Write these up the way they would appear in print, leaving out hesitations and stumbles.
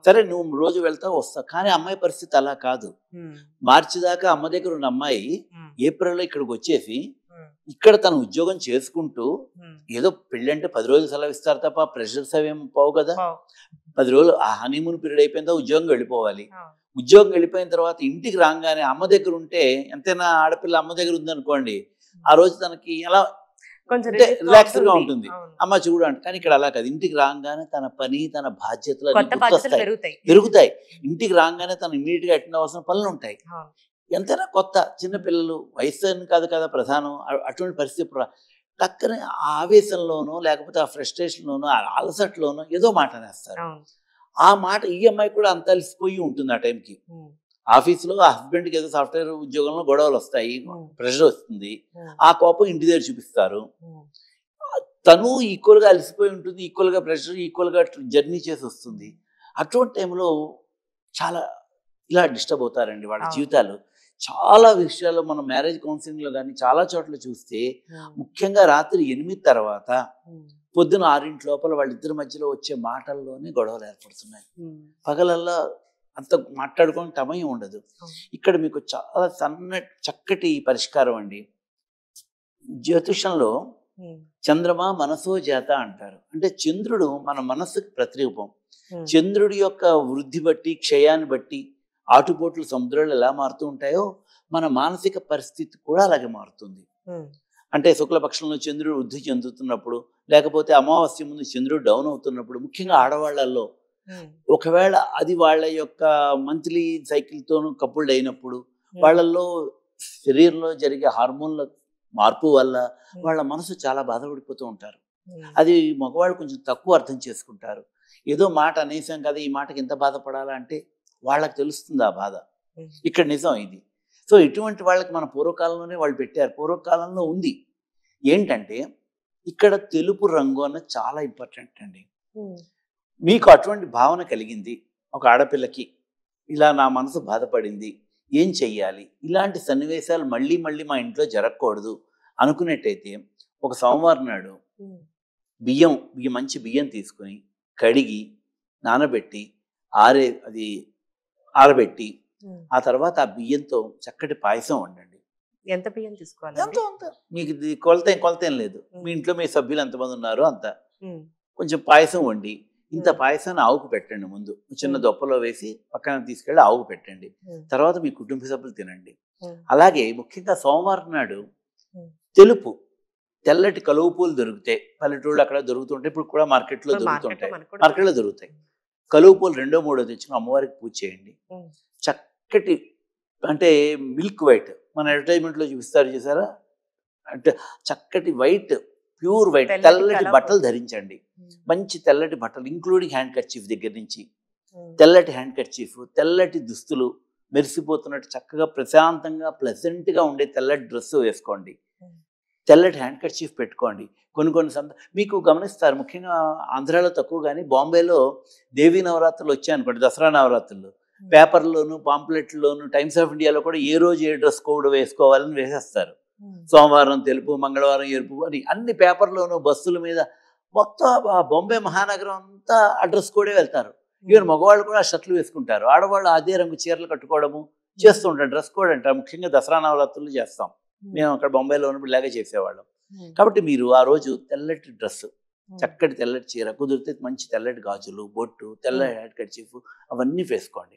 సరే నువ్వు రోజు వెళ్తావు వస్తావు, కానీ అమ్మాయి పరిస్థితి అలా కాదు. మార్చి దాకా అమ్మ దగ్గర ఉన్న అమ్మాయి ఏప్రిల్లో ఇక్కడికి వచ్చేసి ఇక్కడ తన ఉద్యోగం చేసుకుంటూ, ఏదో పెళ్ళి అంటే 10 రోజులు సెలవు ఇస్తారు తప్ప ప్రెషర్స్ అవేం పోవు కదా. 10 రోజులు ఆ హనీమూన్ పీరియడ్ అయిపోయిందా ఉద్యోగం వెళ్ళిపోవాలి. ఉద్యోగం వెళ్ళిపోయిన తర్వాత ఇంటికి రాగానే అమ్మ దగ్గర ఉంటే, ఎంతైనా ఆడపిల్ల అమ్మ దగ్గర ఉందనుకోండి, ఆ రోజు తనకి ఎలా రిలాక్స్ గా ఉంటుంది. అమ్మ చూడు అంటే, కానీ ఇక్కడ అలా కాదు. ఇంటికి రాగానే తన పని తన బాధ్యతలు పెరుగుతాయి. ఇంటికి రాగానే తను ఇమీడియట్ గా అటెండ్ అవ్వాల్సిన పనులు ఉంటాయి. ఎంతైనా కొత్త చిన్నపిల్లలు, వయసు అని కాదు కదా ప్రధానం. అటువంటి పరిస్థితి టక్కనే ఆ ఆవేశంలోనో లేకపోతే ఆ ఫ్రస్ట్రేషన్లోనో ఆ అలసట్లోనో ఏదో మాట అనేస్తారు. ఆ మాట ఈ అమ్మాయి కూడా అంత అలసిపోయి ఉంటుంది ఆ టైంకి. ఆఫీసులో ఆ హస్బెండ్కి ఏదో సాఫ్ట్వేర్ ఉద్యోగంలో గొడవలు వస్తాయి, ప్రెషర్ వస్తుంది, ఆ కోపం ఇంటి దగ్గర చూపిస్తారు. తను ఈక్వల్గా అలసిపోయి ఉంటుంది, ఈక్వల్గా ప్రెషర్, ఈక్వల్గా జర్నీ చేసి వస్తుంది. అటువంటి టైంలో చాలా ఇలా డిస్టర్బ్ అవుతారండి వాళ్ళ జీవితాలు. చాలా విషయాల్లో మనం మ్యారేజ్ కౌన్సిలింగ్లో కానీ చాలా చోట్ల చూస్తే, ముఖ్యంగా రాత్రి 8 తర్వాత పొద్దున 6 లోపల వాళ్ళిద్దరి మధ్యలో వచ్చే మాటల్లోనే గొడవలు ఏర్పడుతున్నాయి. పగలల్లా అంత మాట్లాడుకోవడానికి సమయం ఉండదు. ఇక్కడ మీకు చాలా చక్కటి పరిష్కారం అండి. జ్యోతిషంలో చంద్రమా మనసో జాత అంటారు. అంటే చంద్రుడు మన మనస్సుకి ప్రతిరూపం. చంద్రుడి యొక్క వృద్ధి బట్టి, క్షయాన్ని బట్టి ఆటుపోట్లు సముద్రాలు ఎలా మారుతూ ఉంటాయో మన మానసిక పరిస్థితి కూడా అలాగే మారుతుంది. అంటే శుక్లపక్షంలో చంద్రుడు వృద్ధి చెందుతున్నప్పుడు, లేకపోతే అమావాస్య ముందు చంద్రుడు డౌన్ అవుతున్నప్పుడు, ముఖ్యంగా ఆడవాళ్లలో ఒకవేళ అది వాళ్ళ యొక్క మంత్లీ సైకిల్తోనూ కపుల్డ్ అయినప్పుడు, వాళ్ళల్లో శరీరంలో జరిగే హార్మోన్ల మార్పు వల్ల వాళ్ళ మనసు చాలా బాధపడిపోతూ ఉంటారు. అది మగవాళ్ళు కొంచెం తక్కువ అర్థం చేసుకుంటారు. ఏదో మాట అనేసాం కదా, ఈ మాటకి ఎంత బాధపడాలా అంటే వాళ్ళకి తెలుస్తుంది ఆ బాధ. ఇక్కడ నిజం ఇది. సో ఇటువంటి వాళ్ళకి మన పూర్వకాలంలోనే వాళ్ళు పెట్టారు. పూర్వకాలంలో ఉంది ఏంటంటే, ఇక్కడ తెలుపు రంగు అన్నది చాలా ఇంపార్టెంట్ అండి. మీకు అటువంటి భావన కలిగింది, ఒక ఆడపిల్లకి ఇలా నా మనసు బాధపడింది, ఏం చెయ్యాలి, ఇలాంటి సన్నివేశాలు మళ్ళీ మళ్ళీ మా ఇంట్లో జరగకూడదు అనుకునేట్టయితే, ఒక సోమవారం నాడు మంచి బియ్యం తీసుకుని కడిగి నానబెట్టి ఆరబెట్టి ఆ తర్వాత ఆ బియ్యంతో చక్కటి పాయసం వండండి. ఎంత బియ్యం తీసుకోవాలి? మీకు ఇది కొలత ఏం లేదు. మీ ఇంట్లో మీ సభ్యులు ఎంతమంది ఉన్నారో అంత కొంచెం పాయసం వండి, ఇంత పాయసాన్ని ఆవుకు పెట్టండి. ముందు చిన్న దొప్పలో వేసి పక్కన తీసుకెళ్ళి ఆవుకు పెట్టండి. తర్వాత మీ కుటుంబ సభ్యులు తినండి. అలాగే ముఖ్యంగా సోమవారం నాడు తెల్లటి కలువ పూలు దొరుకుతాయి. పల్లెటూళ్ళు అక్కడ దొరుకుతుంటాయి, ఇప్పుడు కూడా మార్కెట్లో దొరుకుతాయి. కలువ పూలు 2, 3 తెచ్చుకుని అమ్మవారికి పూజ చేయండి. చక్కటి అంటే మిల్క్ వైట్, మన అడ్వర్టైజ్మెంట్లో చూపిస్తారు చూసారా, అంటే చక్కటి వైట్, ప్యూర్ వైట్ తెల్లటి బట్టలు ధరించండి. మంచి తెల్లటి బట్టలు, ఇంక్లూడింగ్ హ్యాండ్ కర్చీఫ్ దగ్గర నుంచి, తెల్లటి హ్యాండ్ కర్చీఫ్, తెల్లటి దుస్తులు, మెరిసిపోతున్నట్టు చక్కగా ప్రశాంతంగా ప్లెజెంట్గా ఉండే తెల్లటి డ్రెస్సు వేసుకోండి. తెల్లటి హ్యాండ్ కర్చీఫ్ పెట్టుకోండి. కొన్ని మీకు గమనిస్తారు, ముఖ్యంగా ఆంధ్రాలో తక్కువ కానీ బాంబేలో దేవీ నవరాత్రులు వచ్చాయనుకోండి, దసరా నవరాత్రులు, పేపర్లోను పాంప్లెట్లోను టైమ్స్ ఆఫ్ ఇండియాలో కూడా ఏ రోజు ఏ డ్రెస్ కోడ్ వేసుకోవాలని వేసేస్తారు. సోమవారం తెలుపు, మంగళవారం ఎరుపు అని అన్ని పేపర్లోను, బస్సుల మీద మొత్తం బాంబే మహానగరం అంతా ఆ డ్రెస్ కోడే వెళ్తారు. ఈవెన్ మగవాళ్ళు కూడా షర్ట్లు వేసుకుంటారు, ఆడవాళ్ళు అదే రంగు చీరలు కట్టుకోవడము చేస్తూ ఉంటారు. డ్రెస్ కోడ్ అంటారు. ముఖ్యంగా దసరా నవరాత్రులు చేస్తాం మేము అక్కడ బొంబాయిలో ఉన్నప్పుడు ఇలాగే చేసేవాళ్ళం. కాబట్టి మీరు ఆ రోజు తెల్లటి డ్రెస్, చక్కటి తెల్లటి చీర, కుదిరితే మంచి తెల్లటి గాజులు, బొట్టు, తెల్ల హ్యాండ్ కర్చీఫ్ అవన్నీ వేసుకోండి.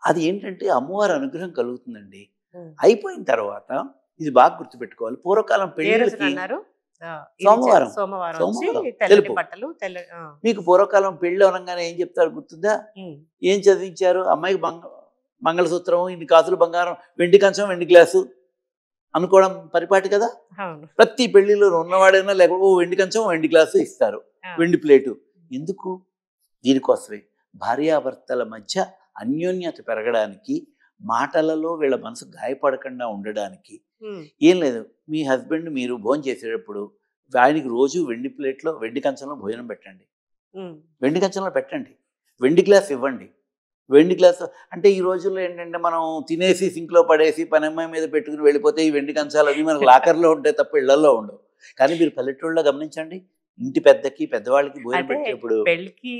అది ఏంటంటే అమ్మవారి అనుగ్రహం కలుగుతుందండి. అయిపోయిన తర్వాత ఇది బాగా గుర్తుపెట్టుకోవాలి, పూర్వకాలం పెళ్ళిళ్ళకి సోమవారం తెలుపు. మీకు పూర్వకాలం పెళ్లి అనగానే ఏం చెప్తారు గుర్తుందా? ఏం చదివించారు? అమ్మాయికి మంగళసూత్రం, ఇన్ని కాసులు బంగారం, వెండి కంచం, వెండి గ్లాసు అనుకోవడం పరిపాటి కదా. ప్రతి పెళ్లిలో ఉన్నవాడైనా లేకపోతే వెండి కంచం, వెండి గ్లాసు ఇస్తారు, వెండి ప్లేటు. ఎందుకు? దీనికోసమే భార్యాభర్తల మధ్య అన్యోన్యత పెరగడానికి, మాటలలో వీళ్ళ మనసు గాయపడకుండా ఉండడానికి. ఏం లేదు, మీ హస్బెండ్ మీరు భోజనం చేసేటప్పుడు ఆయనకి రోజు వెండి ప్లేట్లో, వెండి కంచంలో భోజనం పెట్టండి. వెండి కంచంలో పెట్టండి, వెండి గ్లాస్ ఇవ్వండి. వెండి గ్లాసు అంటే ఈ రోజుల్లో ఏంటంటే మనం తినేసి సింక్లో పడేసి పని అమ్మాయి మీద పెట్టుకుని వెళ్ళిపోతే ఈ వెండి కంచాలు అవి మనకు లాకర్లో ఉంటాయి తప్ప ఇళ్లలో ఉండవు. కానీ మీరు పల్లెటూళ్ళలో గమనించండి, ఇంటి పెద్దకి పెద్దవాళ్ళకి భోజనం అంటే పెట్టేప్పుడు పెళ్ళికి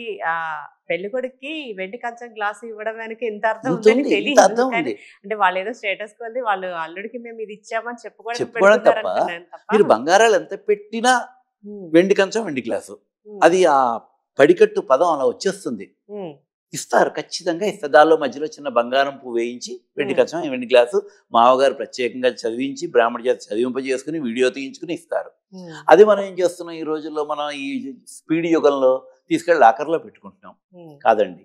పెళ్లి కొడుక్కి వెండి కంచం గ్లాస్ ఇవ్వడం వెనక ఇంత అర్థం ఇంత ఉందని ఉంది, ఇంత తెలియదు. అర్థం కానీ ఉంది. అంటే వాళ్ళు ఏదో స్టేటస్ కొద్ది వాళ్ళు అల్లుడికి మేము ఇది ఇచ్చామని చెప్పుకోవడానికి చెప్పుకోవడం పెడుతున్నారు తప్ప అనుకున్నాను తప్ప. మీరు బంగారాలు ఎంత పెట్టినా ఉమ్, వెండి కంచం వెండి గ్లాసు, ఉమ్, అది ఆ పడికట్టు పదం అలా వచ్చేస్తుంది. ఉమ్, ఇస్తారు, ఖచ్చితంగా ఇస్తారు. దానిలో మధ్యలో చిన్న బంగారం పువ్వు వేయించి వెండి కంచం వెండి గ్లాసు మామగారు ప్రత్యేకంగా చదివించి బ్రాహ్మణ చేత చదివింపజేసుకుని వీడియో తీయించుకుని ఇస్తారు. ఉమ్, అది మనం ఏం చేస్తున్నాం ఈ రోజుల్లో, మనం ఈ స్పీడ్ యుగంలో తీసుకెళ్ళి లాకర్లో పెట్టుకుంటున్నాం. ఉమ్, కాదండి,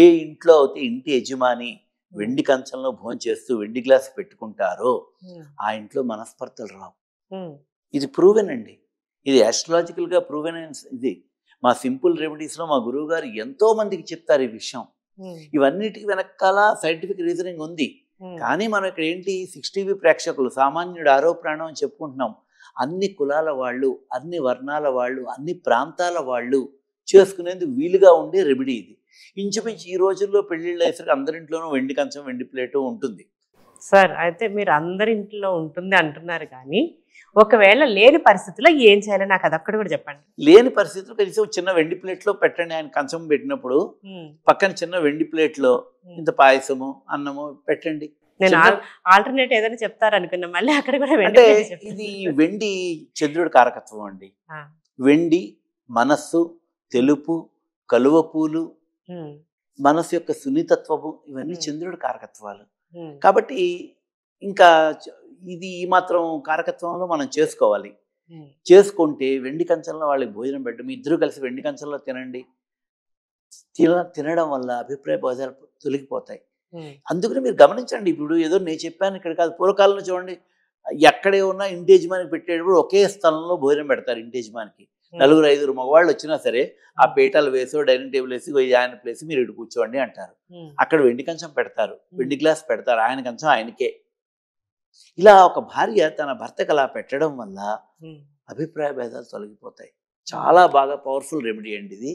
ఏ ఇంట్లో అయితే ఇంటి యజమాని వెండి కంచంలో భోంచేస్తూ వెండి గ్లాస్ పెట్టుకుంటారో ఉమ్, ఆ ఇంట్లో మనస్పర్ధలు రావు. ఉమ్, ఇది ప్రూవెన్ అండి, ఇది ఆస్ట్రాలజికల్గా ప్రూవెన్. ఇది మా సింపుల్ రెమెడీస్లో మా గురువు గారు ఎంతో మందికి చెప్తారు ఈ విషయం. ఉమ్, ఇవన్నిటికి వెనకాల సైంటిఫిక్ రీజనింగ్ ఉంది. ఉమ్, కానీ మనం ఇక్కడ ఏంటి, 6 టీవీ ప్రేక్షకులు, సామాన్యుడు ఆరో ప్రాణం అని చెప్పుకుంటున్నాం. అన్ని కులాల వాళ్ళు, అన్ని వర్ణాల వాళ్ళు, అన్ని ప్రాంతాల వాళ్ళు చేసుకునేందుకు వీలుగా ఉండే రెమెడీ ఇది. ఇంచుమించు ఈ రోజుల్లో పెళ్ళిళ్ళు అయ్యేసరికి అందరింట్లోనూ వెండి కంచం వెండి ప్లేటు ఉంటుంది. సార్ అయితే మీరు అందరి ఇంట్లో ఉంటుంది అంటున్నారు కానీ ఒకవేళ లేని పరిస్థితిలో ఏం చేయాలి నాకు అదొక్కటి కూడా చెప్పండి. లేని పరిస్థితులు కనీసం చిన్న వెండి ప్లేట్లో పెట్టండి. ఆయన కంచం పెట్టినప్పుడు ఉమ్, పక్కన చిన్న వెండి ప్లేట్లో ఇంత పాయసము అన్నము పెట్టండి. నేను చిన్న- ఆల్టర్నేట్ ఏదైనా చెప్తారనుకున్నా మళ్ళీ అక్కడ కూడా వెండి అంటే ప్లేట్ చెప్పండి. ఇది వెండి చంద్రుడి కారకత్వం అండి. ఆ, వెండి మనస్సు, తెలుపు, కలువ పూలు, ఉమ్, మనస్సు యొక్క సున్నితత్వము, ఇవన్నీ Hmm. చంద్రుడి కారకత్వాలు. ఉమ్, కాబట్టి ఇంకా ఇది ఈ మాత్రం కారకత్వంలో మనం చేసుకోవాలి. ఉమ్, చేసుకుంటే వెండి కంచంలో వాళ్ళకి భోజనం పెట్టడం, మీ ఇద్దరు కలిసి వెండి కంచంలో తినండి. తినడం వల్ల అభిప్రాయ భేదాలు తొలగిపోతాయి. ఉమ్, అందుకని మీరు గమనించండి, ఇప్పుడు ఏదో నేను చెప్పాను ఇక్కడ కాదు, పూర్వకాలంలో చూడండి, ఎక్కడే ఉన్నా ఇంటి యజమానికి పెట్టేటప్పుడు ఒకే స్థలంలో భోజనం పెడతారు. ఇంటి యజమానికి నలుగురు ఐదుగురు మగవాళ్ళు వచ్చినా సరే ఆ పీటలు వేసో డైనింగ్ టేబుల్ వేసి ఆయన ప్లేస్ మీరు ఇటు కూర్చోండి అంటారు. ఉమ్, అక్కడ వెండి కంచం పెడతారు, వెండి గ్లాస్ పెడతారు, ఆయన కంచం ఆయనకే. ఇలా ఒక భార్య తన భర్తకు అలా పెట్టడం వల్ల ఉమ్, అభిప్రాయ భేదాలు తొలగిపోతాయి. చాలా బాగా పవర్ఫుల్ రెమెడీ అండి ఇది.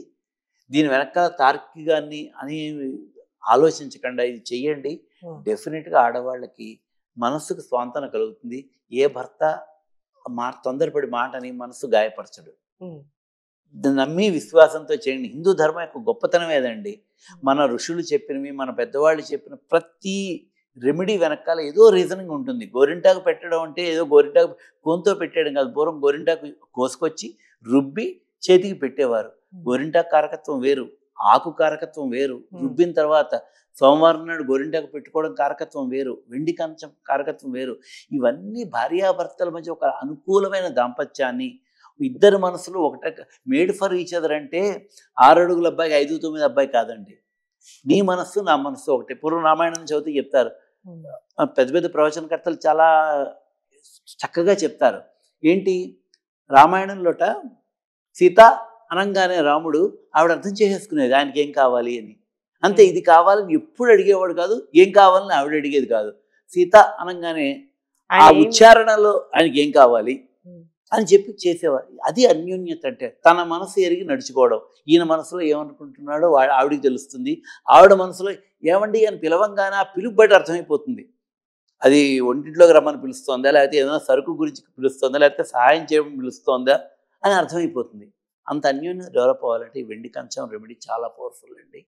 దీని వెనకాల తార్కికాన్ని అని ఆలోచించకుండా ఇది చెయ్యండి. ఉమ్, డెఫినెట్గా ఆడవాళ్ళకి మనస్సుకు స్వాంతన కలుగుతుంది. ఏ భర్త తొందరపడి మాటని మనస్సు గాయపరచడు. ఉమ్, నమ్మి విశ్వాసంతో చేయండి. హిందూ ధర్మం యొక్క గొప్పతనం ఏదండి, మన ఋషులు చెప్పినవి, మన పెద్దవాళ్ళు చెప్పిన ప్రతి రెమెడీ వెనకాల ఏదో రీజనింగ్ ఉంటుంది. గోరింటాకు పెట్టడం అంటే ఏదో గోరింటాకు కోన్తో పెట్టేయడం కాదు. పూర్వం గోరింటాకు కోసుకొచ్చి రుబ్బి చేతికి పెట్టేవారు. గోరింటాకు కారకత్వం వేరు, ఆకు కారకత్వం వేరు. రుబ్బిన తర్వాత సోమవారం నాడు గోరింటాకు పెట్టుకోవడం కారకత్వం వేరు, వెండి కంచం కారకత్వం వేరు. ఇవన్నీ భార్యాభర్తల మధ్య ఒక అనుకూలమైన దాంపత్యాన్ని, ఇద్దరు మనసులు ఒకటే. మేడ్ ఫర్ ఈచ్ అదర్ అంటే 6 అడుగుల అబ్బాయికి 5-9 అబ్బాయి కాదండి. నీ మనస్సు నా మనస్సు ఒకటే. పూర్వం రామాయణం చదివితే చెప్తారు, ఉమ్, పెద్ద పెద్ద ప్రవచనకర్తలు చాలా చక్కగా చెప్తారు. ఏంటి, రామాయణంలోట సీత అనంగానే రాముడు ఆవిడ అర్థం చేసేసుకునేది ఆయనకి ఏం కావాలి అని. అంతే, ఇది కావాలని ఎప్పుడు అడిగేవాడు కాదు, ఏం కావాలని ఆవిడ అడిగేది కాదు. సీత అనగానే ఆ ఆయన ఏం- ఉచ్చారణలో ఆయనకి ఏం కావాలి ఉమ్, అని చెప్పి చేసేవారు. అది అన్యోన్యత అంటే, తన మనసు ఎరిగి నడుచుకోవడం. ఈయన మనసులో ఏమనుకుంటున్నాడో ఆవిడికి తెలుస్తుంది, ఆవిడ మనసులో ఏమండి అని పిలవంగానే ఆ పిలుపు బట్టి అర్థమైపోతుంది. అది ఒంటింట్లోకి రమ్మని పిలుస్తోందా, లేకపోతే ఏదైనా సరుకు గురించి పిలుస్తోందా, లేకపోతే సహాయం చేయమని పిలుస్తోందా అని అర్థమైపోతుంది. అంత అన్యోన్యత డెవలప్ అవ్వాలంటే ఈ వెండి కంచం రెమెడీ చాలా పవర్ఫుల్ అండి.